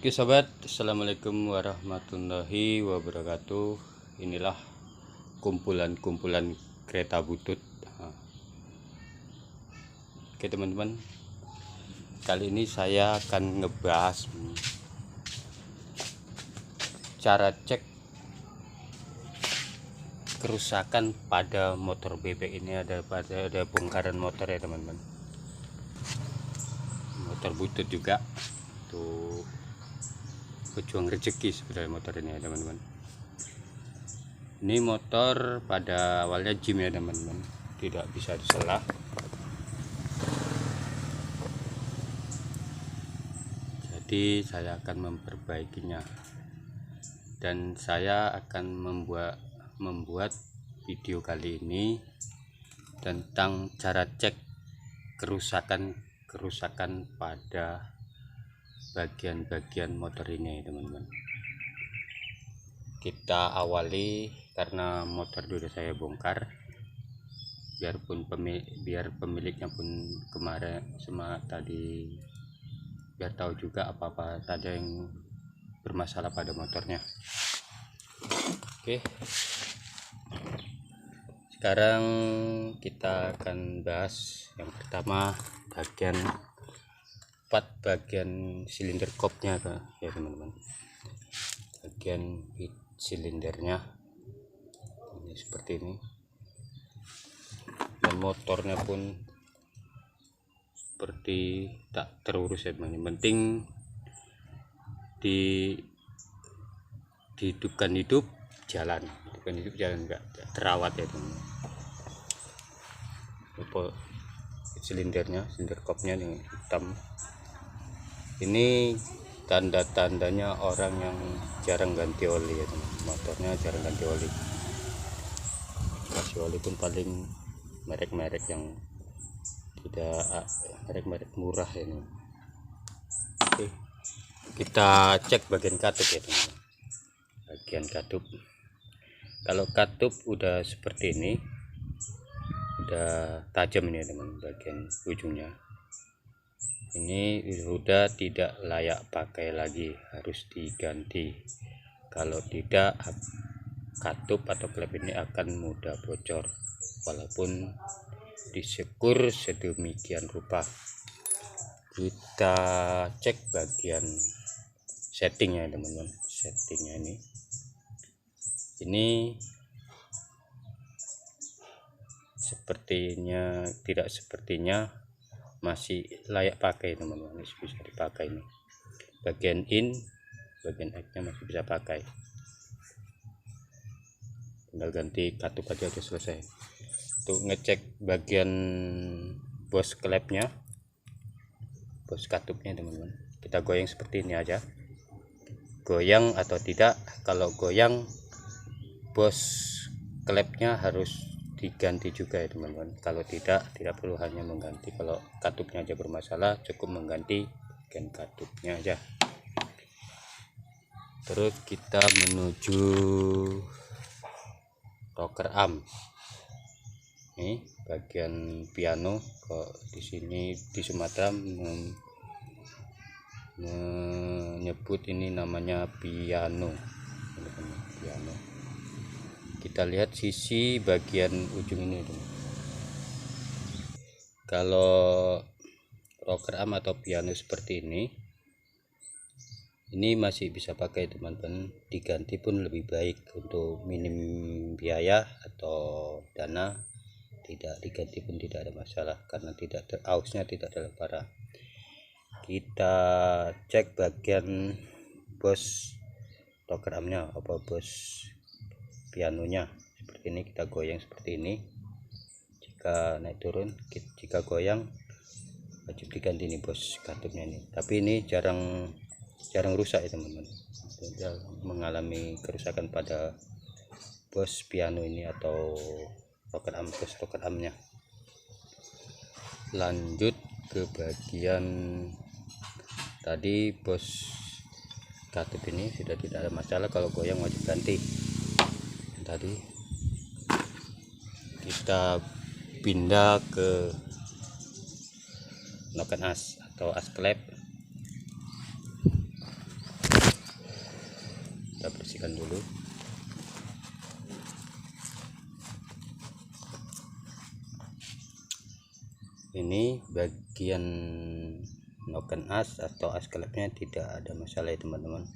Oke sobat, assalamualaikum warahmatullahi wabarakatuh. Inilah kumpulan-kumpulan kereta butut. Oke teman-teman, kali ini saya akan ngebahas cara cek kerusakan pada motor bebek. Ini ada bongkaran motor ya teman-teman, motor butut juga tuh, pejuang rezeki sebenarnya motor ini ya teman-teman. Ini motor pada awalnya gym ya teman-teman, tidak bisa diselah. Jadi saya akan memperbaikinya, dan saya akan membuat video kali ini tentang cara cek kerusakan pada bagian-bagian motor ini teman-teman. Kita awali karena motor dulu saya bongkar, biar pemiliknya pun kemarin tadi biar tahu juga apa-apa tadi yang bermasalah pada motornya. Oke, sekarang kita akan bahas yang pertama bagian silinder kopnya ya teman-teman. Bagian heat silindernya ini seperti ini, dan motornya pun seperti tak terurus ya teman-teman. Penting dihidupkan hidup jalan enggak terawat ya teman-teman. Silinder kopnya yang hitam ini tanda-tandanya orang yang jarang ganti oli ya teman. Motornya jarang ganti oli, kasih oli pun paling merek-merek yang tidak merek murah ini. Oke, kita cek bagian katup ya teman. Bagian katup, kalau katup udah seperti ini, udah tajam ini ya teman, bagian ujungnya ini sudah tidak layak pakai lagi, harus diganti. Kalau tidak, katup atau klep ini akan mudah bocor walaupun disekur sedemikian rupa. Kita cek bagian settingnya teman-teman. Settingnya ini sepertinya masih layak pakai teman-teman, masih bisa dipakai nih. Bagian bagian X-nya masih bisa pakai, tinggal ganti katup aja udah selesai. Untuk ngecek bagian bos klepnya, bos katupnya teman-teman, kita goyang seperti ini aja, goyang atau tidak. Kalau goyang, bos klepnya harus diganti juga ya teman-teman. Kalau tidak perlu hanya mengganti. Kalau katupnya aja bermasalah, cukup mengganti bagian katupnya aja. Terus kita menuju rocker arm. Ini bagian piano. Kok di sini di Sumatera menyebut ini namanya piano. Kita lihat sisi bagian ujung ini teman. Kalau rocker arm atau piano seperti ini masih bisa pakai teman-teman, diganti pun lebih baik. Untuk minim biaya atau dana, tidak diganti pun tidak ada masalah, karena ausnya tidak terlalu parah. Kita cek bagian bos rocker armnya apa bos pianonya seperti ini. Kita goyang seperti ini, jika naik turun, jika goyang wajib diganti nih bos katupnya ini. Tapi ini jarang rusak ya teman-teman, tidak mengalami kerusakan pada bos piano ini atau rocker armnya. Lanjut ke bagian tadi, bos katup ini sudah tidak ada masalah, kalau goyang wajib ganti. Tadi kita pindah ke noken as atau as klep. bersihkan dulu. Ini bagian noken as atau as klepnya tidak ada masalah ya teman-teman.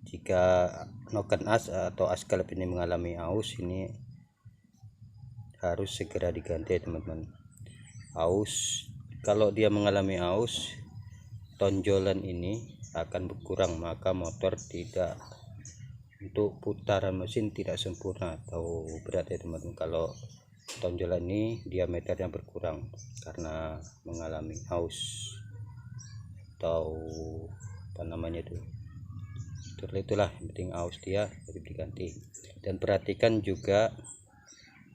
Jika noken as atau as klep ini mengalami aus, ini harus segera diganti ya teman-teman. Aus, kalau dia mengalami aus, tonjolan ini akan berkurang, maka motor tidak, untuk putaran mesin tidak sempurna atau berat ya teman-teman. Kalau tonjolan ini diameternya berkurang karena mengalami aus atau apa namanya itu, itulah yang penting aus dia wajib diganti. Dan perhatikan juga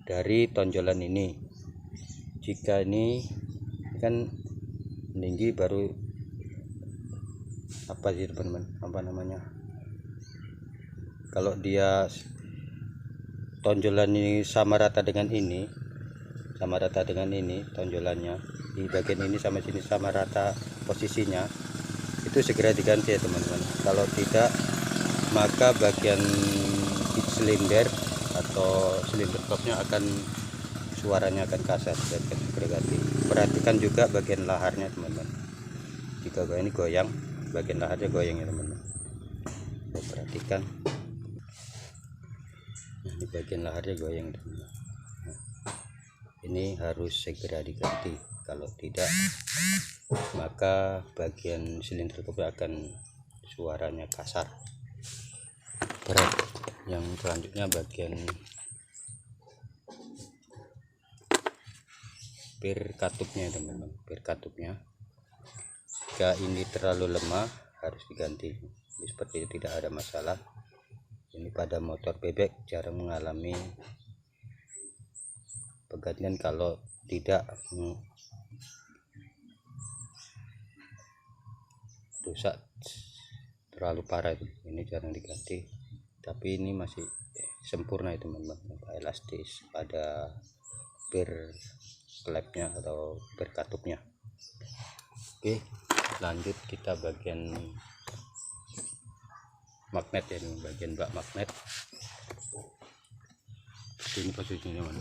dari tonjolan ini, jika ini kan tinggi baru apa sih teman-teman, apa namanya, kalau dia tonjolan ini sama rata dengan ini, tonjolannya di bagian ini sama sini sama rata posisinya, itu segera diganti ya teman-teman. Kalau tidak, maka bagian silinder atau silinder kopnya akan, suaranya akan kasar dan segera ganti. Perhatikan juga bagian laharnya teman-teman, jika ini goyang, bagian laharnya goyang ya teman-teman. Perhatikan, nah, ini bagian laharnya goyang teman-teman. Nah, ini harus segera diganti, kalau tidak maka bagian silinder kopnya akan suaranya kasar. Yang selanjutnya bagian pir katupnya teman-teman. Pir katupnya, jika ini terlalu lemah harus diganti. Jadi seperti itu, tidak ada masalah. Ini pada motor bebek jarang mengalami pergantian kalau tidak rusak terlalu parah, itu ini jarang diganti. Tapi ini masih sempurna itu teman-teman, elastis pada pir klepnya atau pir katupnya. Oke, lanjut kita bagian magnet ya, ini bagian bak magnet. Ini posisinya teman.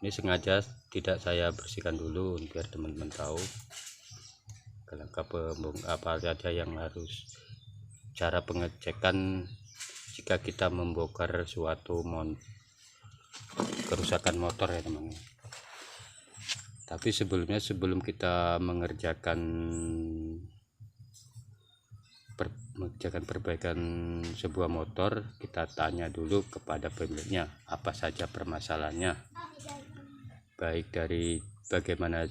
Ini sengaja tidak saya bersihkan dulu biar teman-teman tahu kelengkap apa saja yang harus, cara pengecekan jika kita membongkar suatu kerusakan motor ya teman-teman. Tapi sebelumnya, sebelum kita mengerjakan perbaikan sebuah motor, kita tanya dulu kepada pemiliknya apa saja permasalahannya, baik dari bagaimana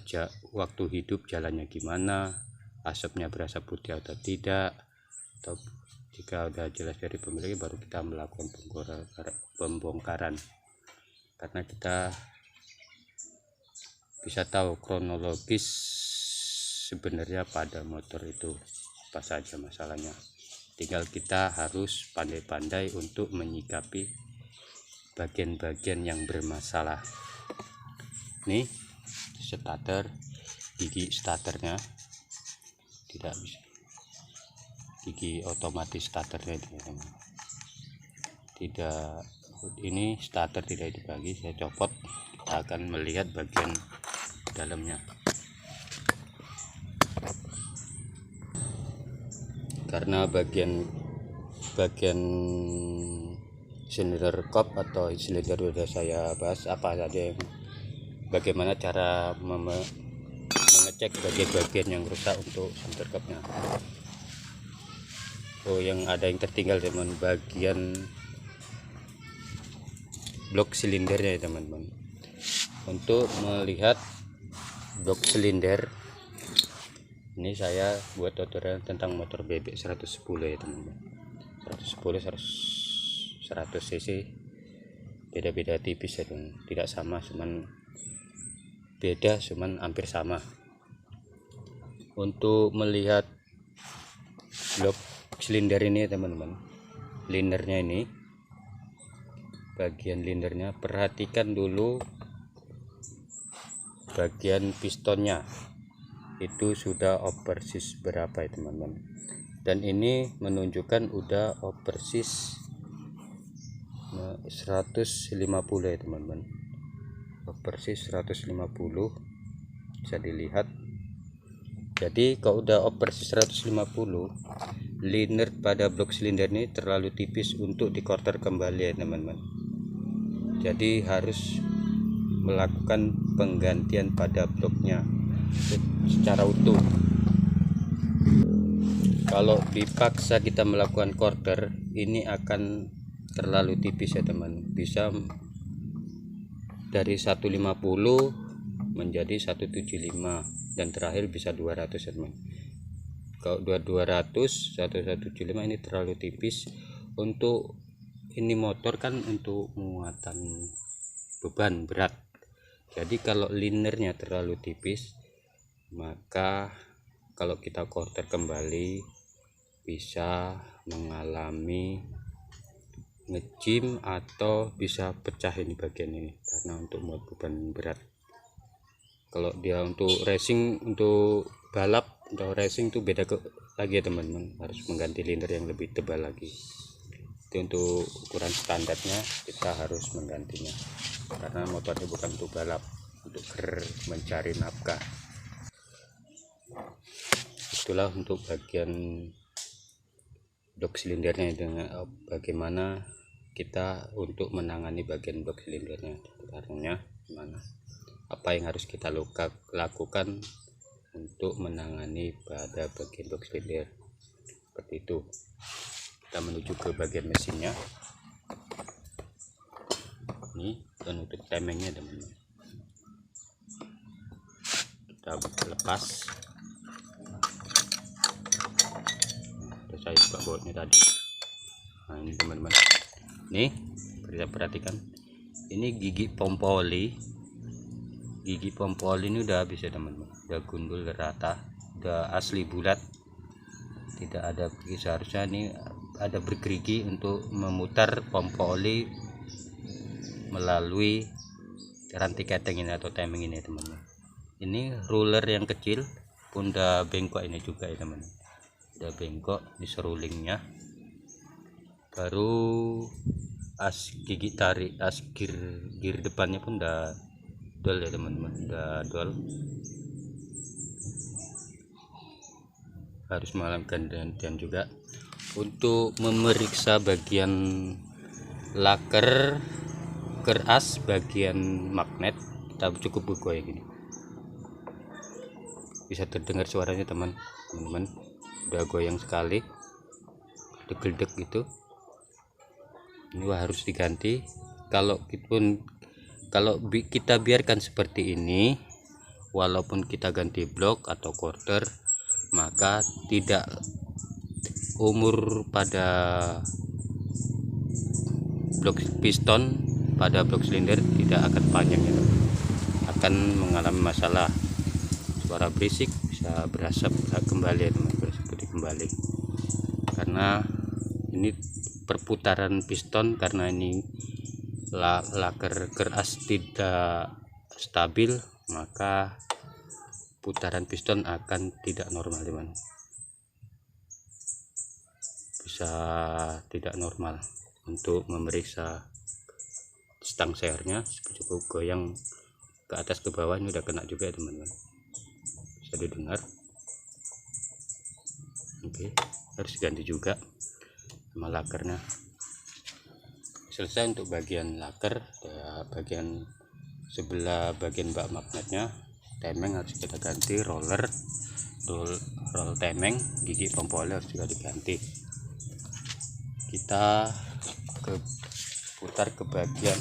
waktu hidup, jalannya gimana, asapnya berasa putih atau tidak, atau jika udah jelas dari pemiliknya baru kita melakukan pembongkaran, karena kita bisa tahu kronologis sebenarnya pada motor itu apa saja masalahnya. Tinggal kita harus pandai-pandai untuk menyikapi bagian-bagian yang bermasalah. Nih starter, gigi starternya tidak bisa, gigi otomatis starternya tidak, ini starter tidak dibagi, saya copot, kita akan melihat bagian dalamnya. Karena bagian silinder kop atau silinder sudah saya bahas apa saja, bagaimana cara mengecek bagian-bagian yang rusak untuk silinder kopnya. Oh, yang ada yang tertinggal teman, bagian blok silindernya ya teman-teman. Untuk melihat blok silinder ini saya buat tutorial tentang motor bebek 110 ya teman-teman. 110 100 cc beda-beda tipis ya teman, tidak sama, cuman beda, cuman hampir sama. Untuk melihat blok silinder ini ya teman-teman, lindernya ini, bagian lindernya, perhatikan dulu bagian pistonnya itu sudah oversis berapa ya teman-teman. dan ini menunjukkan udah oversis 150 ya teman-teman, oversis 150 bisa dilihat. Jadi kalau udah oversis 150, liner pada blok silinder ini terlalu tipis untuk dikorter kembali ya teman-teman. Jadi harus melakukan penggantian pada bloknya secara utuh. Kalau dipaksa kita melakukan quarter, ini akan terlalu tipis ya teman, bisa dari 150 menjadi 175 dan terakhir bisa 200 ya teman. Kalau 200 1175 ini terlalu tipis untuk ini motor kan, untuk muatan beban berat. Jadi kalau linernya terlalu tipis, maka kalau kita quarter kembali bisa mengalami ngejim atau bisa pecah ini bagian ini, karena untuk muat beban berat. Kalau dia untuk racing, untuk balap atau racing itu beda lagi ya teman-teman, harus mengganti liner yang lebih tebal lagi. Itu untuk ukuran standarnya kita harus menggantinya, karena motornya bukan untuk balap, untuk mencari nafkah. Itulah untuk bagian blok silindernya, dengan bagaimana kita untuk menangani bagian blok silindernya, caranya gimana, apa yang harus kita lakukan untuk menangani pada bagian blok silinder. Seperti itu. Kita menuju ke bagian mesinnya. Ini penutup temengnya teman-teman, kita lepas. Saya buka bautnya tadi. Nah ini teman-teman, nih kita perhatikan, ini gigi pompa oli. Gigi pompa oli ini udah habis ya teman-teman, udah gundul rata, udah asli bulat, tidak ada. Seharusnya ini ada bergerigi untuk memutar pompa oli melalui rantai keteng ini atau timing ini teman-teman. Ini ruler yang kecil pun udah bengkok ini juga ya teman-teman, udah bengkok di serulingnya. Baru gigi tarik gear depannya pun udah dol ya teman-teman, udah dol. Harus melakukan gantian juga. Untuk memeriksa bagian laker keras bagian magnet, kita cukup bergoyang gini, bisa terdengar suaranya teman-teman, udah goyang sekali, degedeg gitu. Ini harus diganti. Kalau kita biarkan seperti ini, walaupun kita ganti blok atau quarter, maka tidak umur pada blok piston, pada blok silinder tidak akan panjang ya, akan mengalami masalah. Suara berisik, bisa berasap kembali ya teman, seperti kembali, karena ini perputaran piston, karena ini laker keras tidak stabil, maka putaran piston akan tidak normal teman, bisa tidak normal. Untuk memeriksa stang sehernya, cukup goyang ke atas ke bawah, ini udah kena juga ya teman-teman, bisa didengar. Oke, harus ganti juga sama lakernya. Selesai untuk bagian laker ya, bagian sebelah bagian bak magnetnya, temeng harus kita ganti, roll temeng, gigi pompa oli harus juga diganti. Kita putar ke bagian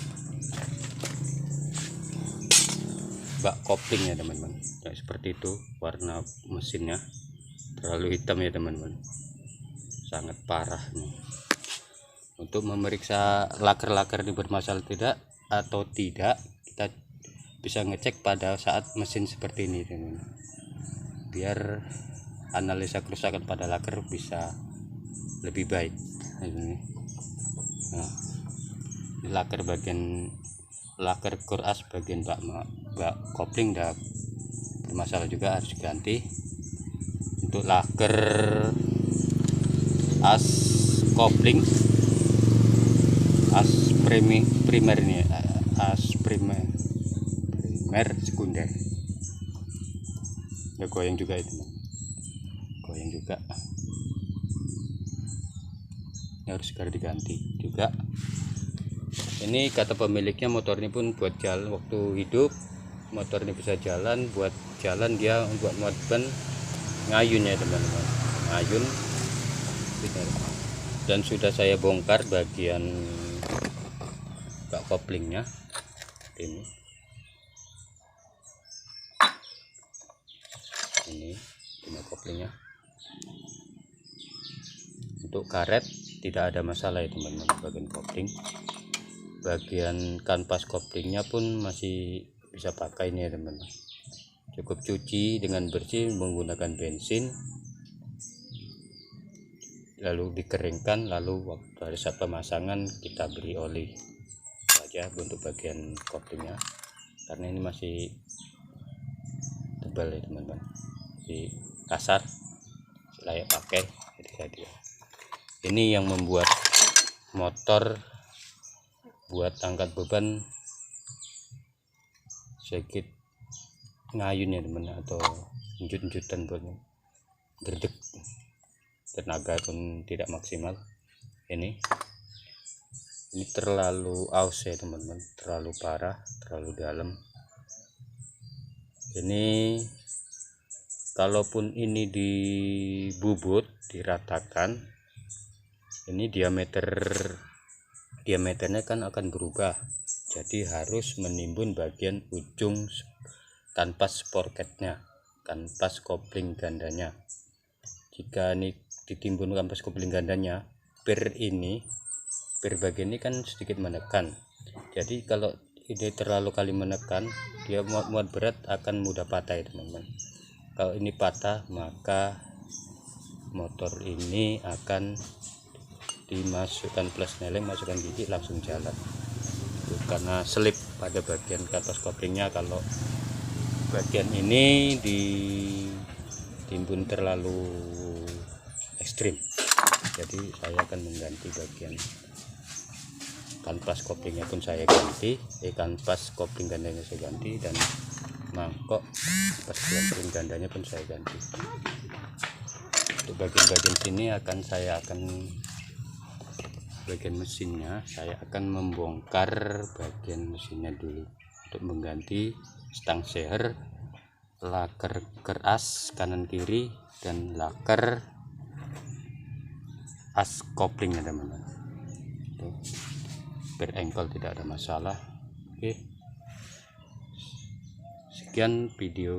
bak kopling ya teman-teman, ya, seperti itu. Warna mesinnya terlalu hitam ya teman-teman, sangat parah nih. Untuk memeriksa laker ini bermasalah atau tidak, kita bisa ngecek pada saat mesin seperti ini teman-teman, biar analisa kerusakan pada laker bisa lebih baik. Nah, ini laker keras bagian bak kopling udah bermasalah juga, harus diganti. Untuk laker as kopling, as primer ini, as primer sekunder. Ya goyang juga itu, goyang juga. Ini harus segera diganti juga. Ini kata pemiliknya motor ini pun buat jalan waktu hidup, motor ini bisa jalan, buat jalan dia buat muat ban ngayun ya teman-teman, ngayun. Dan sudah saya bongkar bagian bak koplingnya ini koplingnya. Untuk karet tidak ada masalah ya teman-teman, bagian kopling, bagian kanvas koplingnya pun masih bisa pakai ini ya teman-teman. Cukup cuci dengan bersih menggunakan bensin, lalu dikeringkan, lalu waktu hari saat pemasangan kita beri oli saja untuk bagian koplingnya, karena ini masih tebal ya teman-teman, di kasar, layak pakai. Jadi ini yang membuat motor buat angkat beban sedikit ngayun ya teman, atau njut-njutan buat gerdek, tenaga pun tidak maksimal. Ini terlalu aus ya teman-teman, terlalu parah, terlalu dalam. Ini kalaupun ini dibubut, diratakan, ini diameternya kan akan berubah, jadi harus menimbun bagian ujung kanvas sporketnya, kanvas kopling gandanya. Jika ini ditimbun kanvas kopling gandanya, per bagian ini kan sedikit menekan, jadi kalau ini terlalu kali menekan, dia muat berat akan mudah patah ya teman-teman. Kalau ini patah, maka motor ini akan dimasukkan plus neleng, masukkan gigi, langsung jalan. Itu karena selip pada bagian kanvas koplingnya. Kalau bagian ini ditimbun terlalu ekstrim, jadi saya akan mengganti bagian kanvas koplingnya pun saya ganti, kanvas kopling gandanya saya ganti, dan mangkok pas kopling gandanya pun saya ganti. Untuk bagian-bagian sini bagian mesinnya saya akan membongkar bagian mesinnya dulu untuk mengganti stang seher, laker keras kanan kiri, dan laker as kopling ya teman-teman. Berengkol tidak ada masalah. Oke, sekian video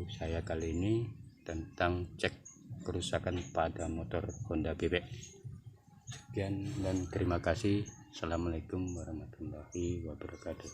saya kali ini tentang cek kerusakan pada motor Honda Bebek. Sekian dan terima kasih. Assalamualaikum warahmatullahi wabarakatuh.